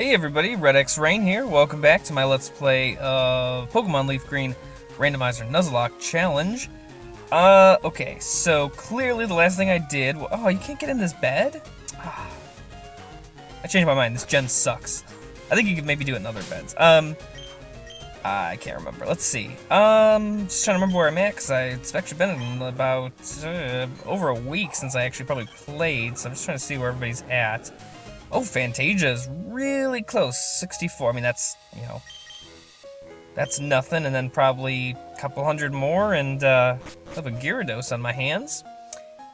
Hey everybody, Red X Rain here. Welcome back to my Let's Play of Pokemon Leaf Green Randomizer Nuzlocke Challenge. Okay, so clearly the last thing I did... Oh, you can't get in this bed? I changed my mind. This gen sucks. I think you could maybe do it in other beds. I can't remember. Let's see. Just trying to remember where I'm at, because it's actually been about over a week since I actually probably played, so I'm just trying to see where everybody's at. Oh, Fantasia's really close, 64. I mean, that's, you know, that's nothing, and then probably a couple hundred more, and I have a Gyarados on my hands.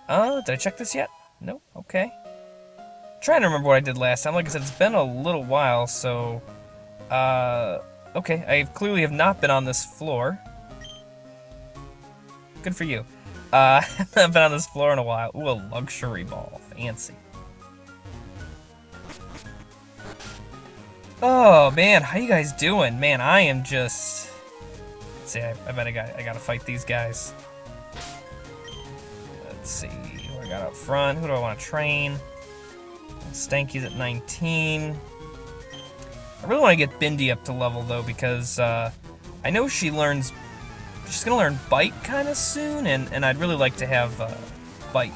Did I check this yet? No? Okay. Trying to remember what I did last time. Like I said, it's been a little while, so, okay, I clearly have not been on this floor. Good for you. I haven't been on this floor in a while. Ooh, a luxury ball. Fancy. Oh man, how you guys doing? Man, I am just... Let's see, I bet I gotta fight these guys. Let's see, who I got up front? Who do I want to train? Stanky's at 19. I really want to get Bindi up to level though, because I know she's gonna learn Bite kind of soon, and I'd really like to have Bite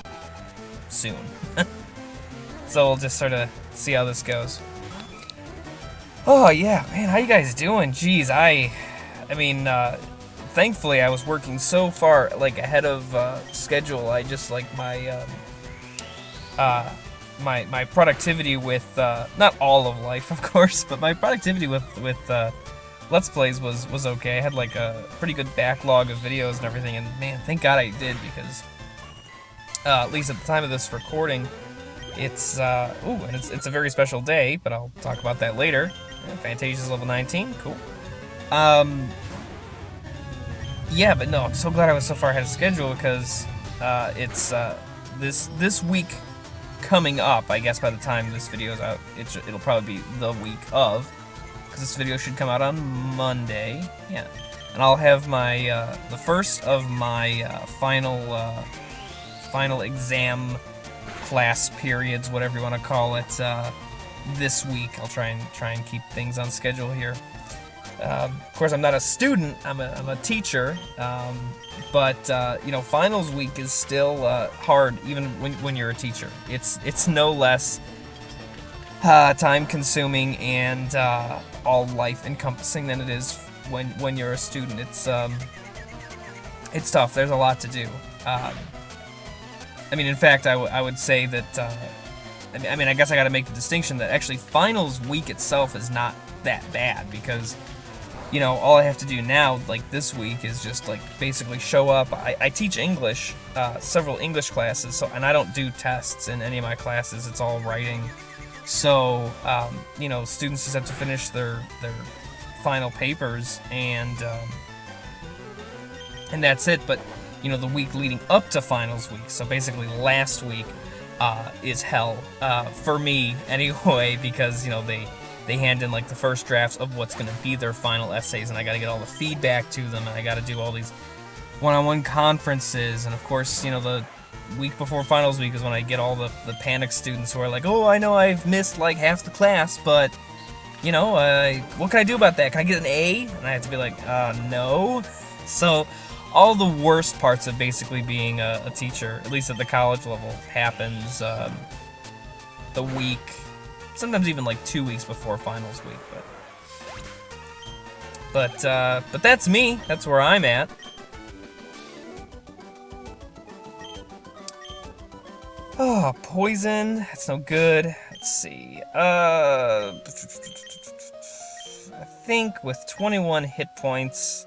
soon. So we'll just sort of see how this goes. Oh yeah, man, how you guys doing? Jeez, I mean, thankfully I was working so far, like, ahead of schedule. I just, like, my productivity with, not all of life, of course, but my productivity with Let's Plays was okay. I had, like, a pretty good backlog of videos and everything, and man, thank God I did, because, at least at the time of this recording, it's, ooh, and it's a very special day, but I'll talk about that later. Fantasia's level 19, cool. Yeah, but no, I'm so glad I was so far ahead of schedule, because, it's, this week coming up, I guess by the time this video's out, it'll probably be the week of, because this video should come out on Monday, yeah. And I'll have my, the first of my, final exam class periods, whatever you want to call it, this week. I'll try and keep things on schedule here. Of course, I'm not a student. I'm a teacher. But you know, finals week is still hard, even when you're a teacher. It's no less time-consuming and all life-encompassing than it is when you're a student. It's tough. There's a lot to do. I mean, in fact, I would say that, I mean, I guess I gotta make the distinction that actually finals week itself is not that bad, because, you know, all I have to do now, like this week, is just, like, basically show up. I teach English, several English classes, so, and I don't do tests in any of my classes, it's all writing. So, you know, students just have to finish their final papers, and that's it. But, you know, the week leading up to finals week, so basically last week, is hell, for me anyway, because, you know, they hand in, like, the first drafts of what's going to be their final essays, and I got to get all the feedback to them, and I got to do all these one-on-one conferences, and of course, you know, the week before finals week is when I get all the panic students who are like, oh, I know I've missed, like, half the class, but, you know, what can I do about that? Can I get an A? And I have to be like, no. So all the worst parts of basically being a teacher, at least at the college level, happens the week, sometimes even like 2 weeks before finals week. But that's me. That's where I'm at. Oh, poison. That's no good. Let's see. I think with 21 hit points,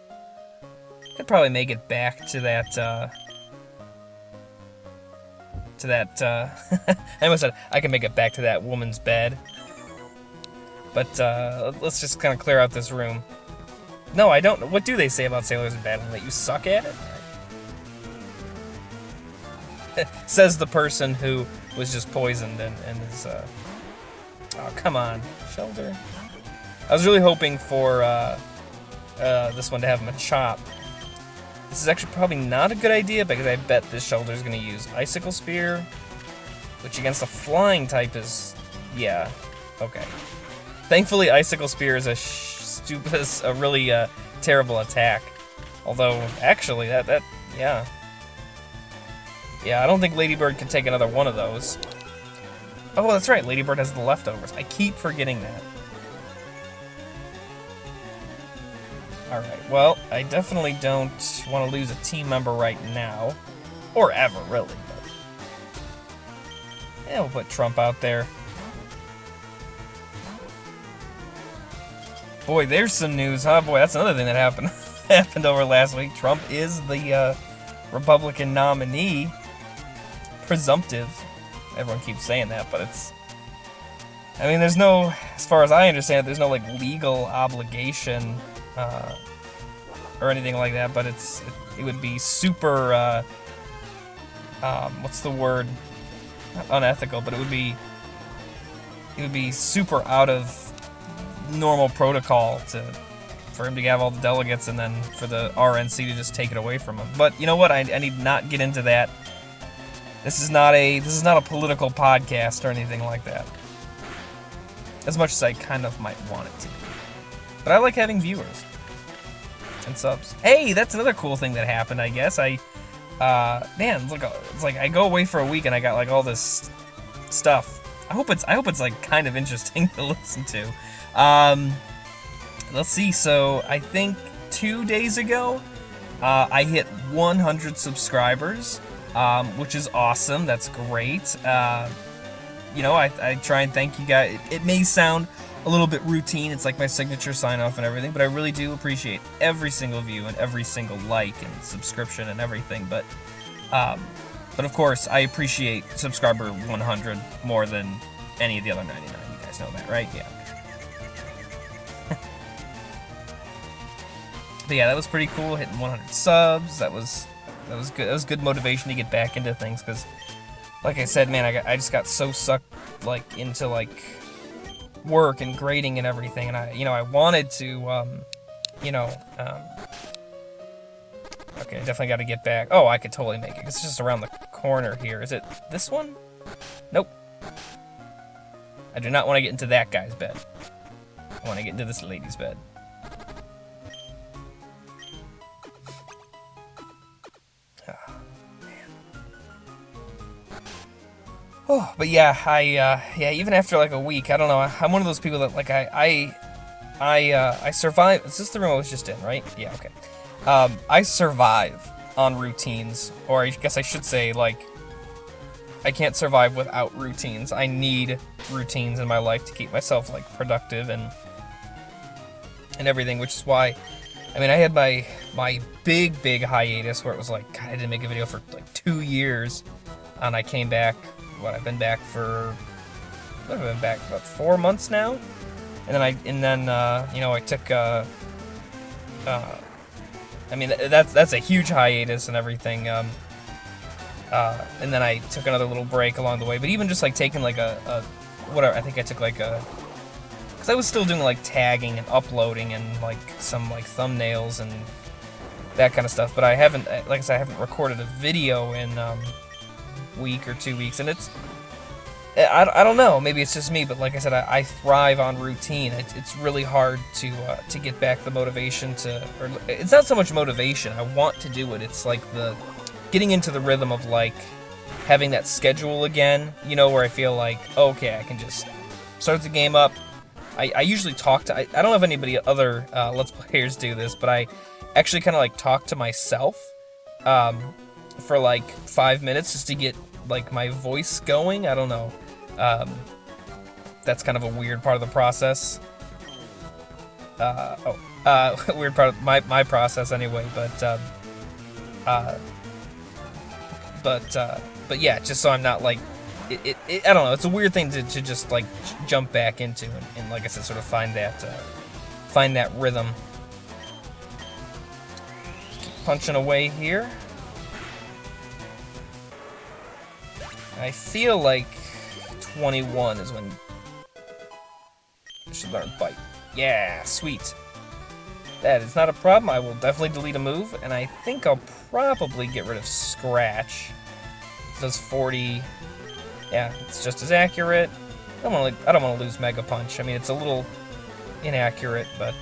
I could probably make it back to that, I almost said I can make it back to that woman's bed. But, let's just kind of clear out this room. No, I don't know. What do they say about sailors in battle? That you suck at it? Says the person who was just poisoned and is, oh, come on, Shelter. I was really hoping for, this one to have Machop. This is actually probably not a good idea, because I bet this Shelter is going to use Icicle Spear, which against a flying type is, yeah, okay. Thankfully, Icicle Spear is a really terrible attack. Although, actually, yeah. Yeah, I don't think Ladybird can take another one of those. Oh, that's right, Ladybird has the leftovers. I keep forgetting that. Alright, well, I definitely don't want to lose a team member right now. Or ever, really. But yeah, we'll put Trump out there. Boy, there's some news, huh? Boy, that's another thing that happened over last week. Trump is the Republican nominee. Presumptive. Everyone keeps saying that, but it's... I mean, there's no... As far as I understand it, there's no, like, legal obligation or anything like that, but it would be super... what's the word? Not unethical, but it would be super out of normal protocol for him to have all the delegates and then for the RNC to just take it away from him. But you know what? I need not get into that. This is not a political podcast or anything like that. As much as I kind of might want it to be. But I like having viewers and subs. Hey, that's another cool thing that happened, I guess. Man, it's like I go away for a week and I got like all this stuff. I hope it's like kind of interesting to listen to. Let's see. So I think 2 days ago, I hit 100 subscribers, which is awesome. That's great. You know, I try and thank you guys. It may sound a little bit routine. It's like my signature sign off and everything, but I really do appreciate every single view and every single like and subscription and everything. But of course, I appreciate subscriber 100 more than any of the other 99. You guys know that, right? Yeah. But yeah, that was pretty cool. Hitting 100 subs. That was good. That was good motivation to get back into things because, like I said, man, I just got so sucked like into like work and grading and everything, and I wanted to okay, I definitely got to get back. Oh, I could totally make it. It's just around the corner here. Is it this one? Nope. I do not want to get into that guy's bed. I want to get into this lady's bed. Oh, but yeah, even after like a week, I don't know. I'm one of those people that like I survive. Is this the room I was just in, right? Yeah, okay. I survive on routines, or I guess I should say like I can't survive without routines. I need routines in my life to keep myself like productive and everything, which is why, I mean, I had my big hiatus where it was like, God, I didn't make a video for like 2 years, and I came back. I've been back for, about 4 months now, and then I took I mean that's a huge hiatus and everything, and then I took another little break along the way. But even just like taking like whatever, I think I took like because I was still doing like tagging and uploading and like some like thumbnails and that kind of stuff. But I haven't, like I said, I haven't recorded a video in week or 2 weeks, and I don't know, maybe it's just me, but like I said, I thrive on routine. It's really hard to get back the motivation or it's not so much motivation, I want to do it, it's like the getting into the rhythm of like having that schedule again, you know, where I feel like, okay, I can just start the game up. I usually talk to, I don't know if anybody other Let's Players do this, but I actually kind of like talk to myself for like 5 minutes just to get like my voice going. I don't know. That's kind of a weird part of the process. Weird part of my process anyway. But yeah, just so I'm not like I don't know. It's a weird thing to just like jump back into and like I said, sort of find that rhythm. Just keep punching away here. I feel like 21 is when I should learn Bite. Yeah, sweet. That is not a problem. I will definitely delete a move, and I think I'll probably get rid of Scratch. It does 40. Yeah, it's just as accurate. I don't want to lose Mega Punch. I mean, it's a little inaccurate, but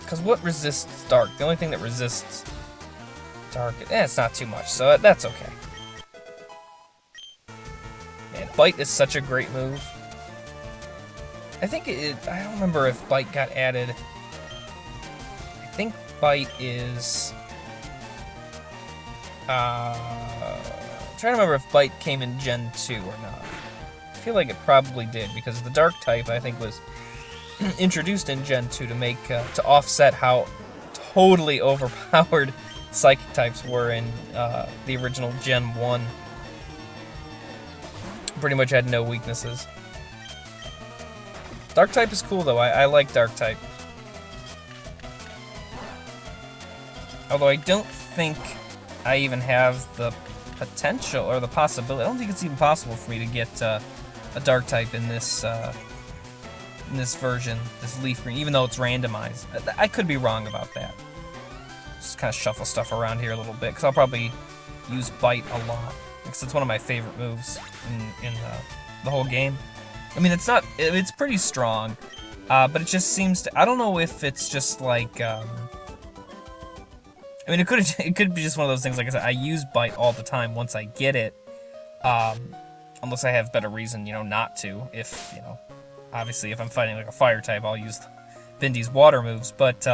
because what resists dark? The only thing that resists dark, it's not too much, so that's okay. Man, bite is such a great move. I think I don't remember if bite got added. I think bite is. I'm trying to remember if bite came in Gen 2 or not. I feel like it probably did, because the dark type I think was introduced in Gen 2 to make to offset how totally overpowered psychic types were in the original Gen 1. Pretty much had no weaknesses. Dark type is cool though. I like dark type. Although I don't think I even have the potential or the possibility. I don't think it's even possible for me to get a dark type in this version, this LeafGreen, even though it's randomized. I could be wrong about that. Just kind of shuffle stuff around here a little bit, because I'll probably use bite a lot, because it's one of my favorite moves in the whole game. I mean, it's pretty strong, but it just seems to, I don't know if it's just like, I mean, it could be just one of those things, like I said, I use bite all the time once I get it, unless I have better reason, not to. If, obviously if I'm fighting like a fire type, I'll use Bindy's water moves, but,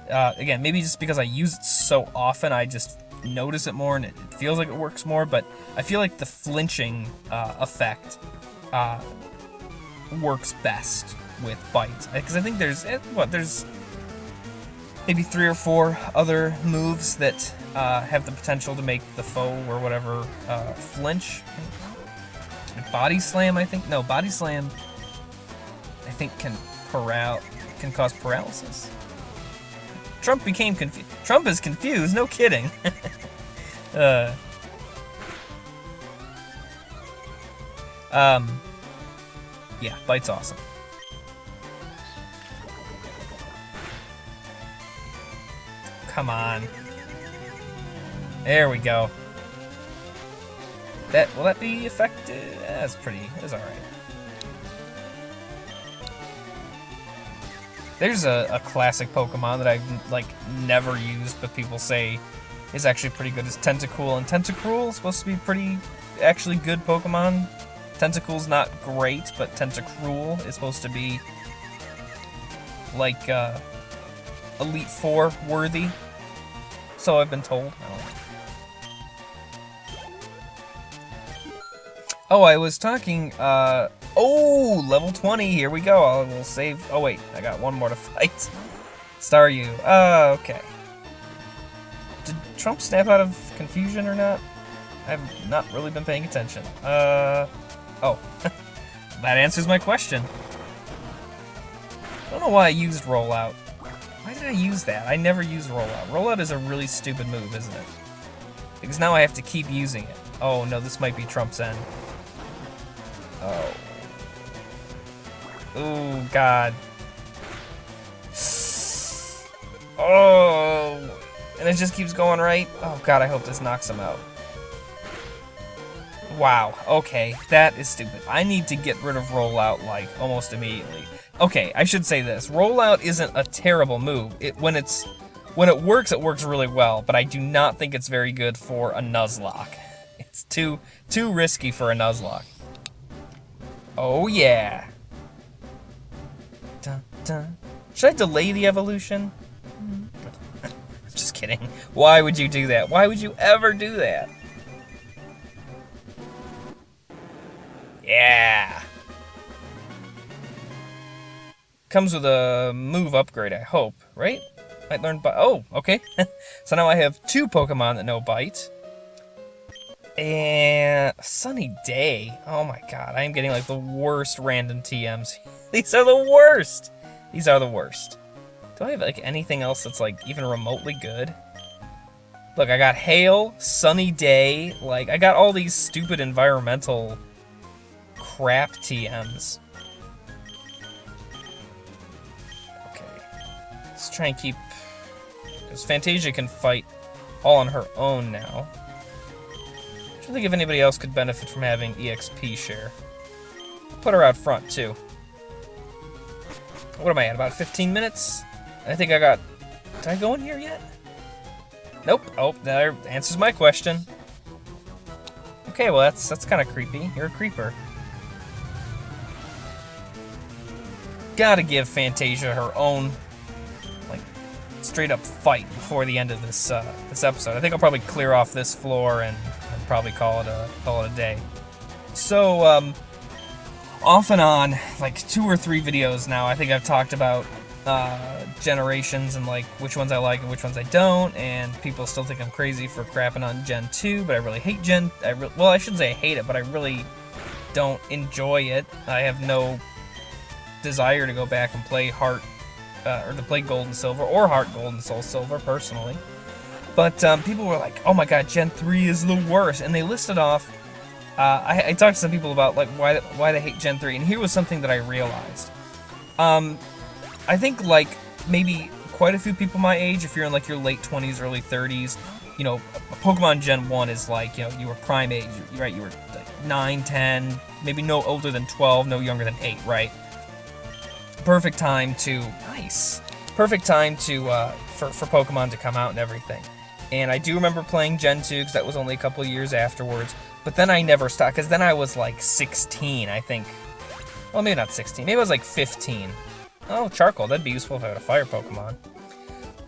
again, maybe just because I use it so often, I just notice it more and it feels like it works more, but I feel like the flinching effect works best with bite, because I think there's maybe 3 or 4 other moves that have the potential to make the foe or whatever flinch. Body slam, I think. No, body slam, I think can cause paralysis. Trump became confused. Trump is confused. No kidding. Yeah, bite's awesome. Come on. There we go. Will that be effective? That's all right. There's a classic Pokemon that I've never used, but people say is actually pretty good. Is Tentacool, and Tentacruel is supposed to be pretty actually good Pokemon. Tentacruel's not great, but Tentacruel is supposed to be like Elite Four worthy. So I've been told. Oh, I was talking, oh, level 20, here we go. We'll save, oh wait, I got one more to fight. Staryu, okay. Did Trump snap out of confusion or not? I've not really been paying attention. Oh, that answers my question. I don't know why I used rollout. Why did I use that? I never use rollout. Rollout is a really stupid move, isn't it? Because now I have to keep using it. Oh no, this might be Trump's end. Oh. Oh, God. Oh. And it just keeps going right. Oh, God, I hope this knocks him out. Wow. Okay, that is stupid. I need to get rid of rollout, like, almost immediately. Okay, I should say this. Rollout isn't a terrible move. When it works really well, but I do not think it's very good for a Nuzlocke. It's too risky for a Nuzlocke. Oh yeah. Dun, dun. Should I delay the evolution? Just kidding. Why would you do that? Why would you ever do that? Yeah. Comes with a move upgrade, I hope, right? Might learn bite. Oh, okay. So now I have 2 Pokemon that know bite. And Sunny Day. Oh my god, I am getting like the worst random TMs. These are the worst. These are the worst. Do I have like anything else that's like even remotely good? Look, I got Hail, Sunny Day. Like, I got all these stupid environmental crap TMs. Okay. Let's try and keep... because Fantasia can fight all on her own now. trying to think if anybody else could benefit from having EXP share. Put her out front, too. What am I at, about 15 minutes? I think I got... Did I go in here yet? Nope. Oh, that answers my question. Okay, well, that's kind of creepy. You're a creeper. Gotta give Fantasia her own, like, straight-up fight before the end of this this episode. I think I'll probably clear off this floor and probably call it a day. So, off and on, like 2 or 3 videos now, I think I've talked about generations and like which ones I like and which ones I don't, and people still think I'm crazy for crapping on Gen 2, but I really hate well, I shouldn't say I hate it, but I really don't enjoy it. I have no desire to go back and play Heart, or to play Gold and Silver, or Heart Gold and Soul Silver, personally. But people were like, oh my god, Gen 3 is the worst, and they listed off, I talked to some people about like why they hate Gen 3, and here was something that I realized. I think like maybe quite a few people my age, if you're in like your late 20s, early 30s, you know, Pokemon Gen 1 is like, you know, you were prime age, right? You were like 9, 10, maybe no older than 12, no younger than 8, right? Perfect time to, perfect time to, for Pokemon to come out and everything. And I do remember playing Gen 2, because that was only a couple of years afterwards, but then I never stopped, because then I was like 16, I think. Well, maybe not 16, maybe I was like 15. Oh, Charcoal, that'd be useful if I had a fire Pokemon.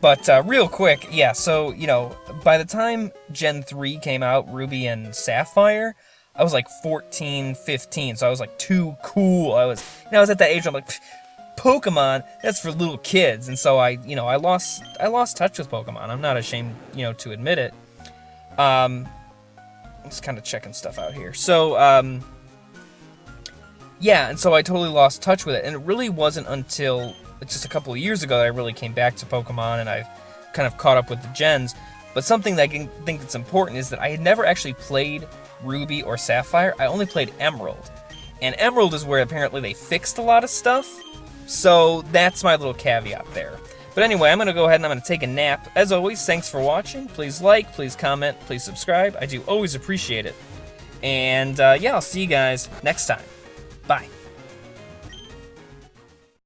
But real quick, yeah, so, you know, by the time Gen 3 came out, Ruby and Sapphire, I was like 14, 15, so I was like too cool. I was at that age where I'm like, Pokemon, that's for little kids. And so I lost touch with Pokemon. I'm not ashamed, you know, to admit it. I'm just kind of checking stuff out here. So, yeah, and so I totally lost touch with it, and it really wasn't until just a couple of years ago that I really came back to Pokemon, and I kind of caught up with the gens. But something that I think that's important is that I had never actually played Ruby or Sapphire. I only played Emerald, and Emerald is where apparently they fixed a lot of stuff, so that's my little caveat there. But anyway, I'm going to go ahead and I'm going to take a nap. As always, thanks for watching. Please like, please comment, please subscribe. I do always appreciate it. And yeah, I'll see you guys next time. Bye.